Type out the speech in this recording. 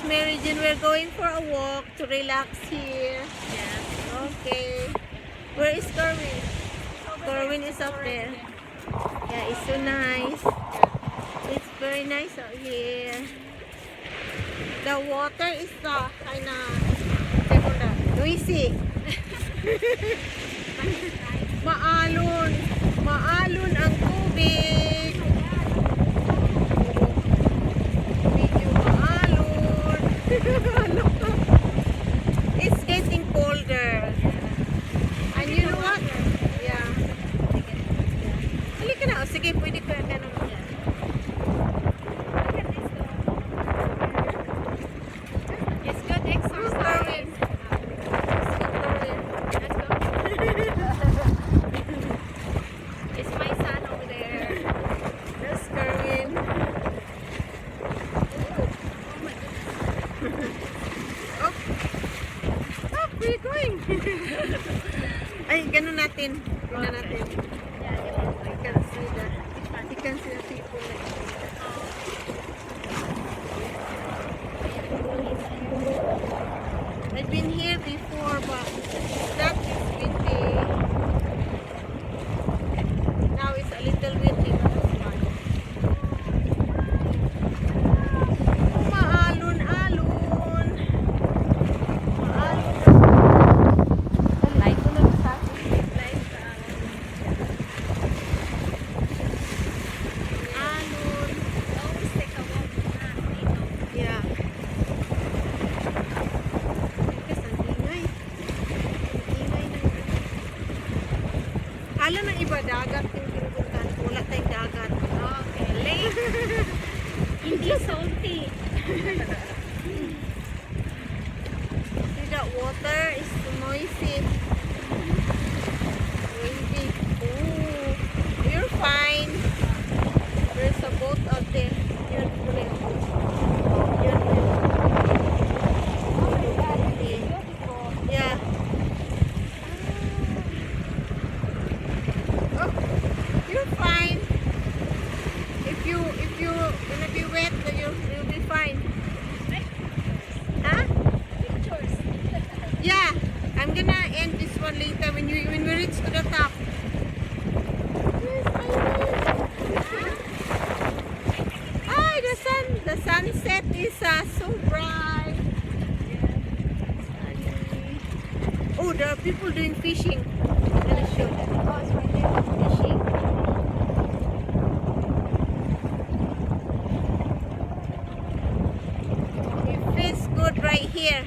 Mary Jane, we're going for a walk to relax here. Yeah. Okay. Where is Corwin? Corwin is up there. Yeah, it's so nice. It's very nice out here. The water is kind of noisy. Maalon. Maalon ang tubig. Medyo maalon. It's getting colder. And you know what? Yeah. Halika na. O, sige, pwede ka na naman. It's good exercise. It's my son over there. That's Corwin. Oh. Oh, where are you going? Ay, ganun natin. Ganun natin. You can see that. You can see the people. I've been here before, but that is windy. Now it's a little windy, but it's fine. Maalon-alon. Maalon. Like ko lang sa alon. Always take a walk. Yeah. Kasi ang ingay. Ingay ng Kala ng iba dagat yung pinupuntahan. Wala tayong dagat. Okay, lake. Hindi salty. See that water is noisy. Windy. Oh, we're fine. There's a boat out there. Yan, muna yung boat. Yan, yan. Yeah. Oh, you're fine. If you gonna be wet, then you'll be fine. Huh? Pictures. Yeah. I'm gonna end this one later when we reach to the top. Yes, I will. Ay, the sunset is so bright. Oh, there are people doing fishing. I'm gonna show them. Oh, it's right there. Fishing. It feels good right here.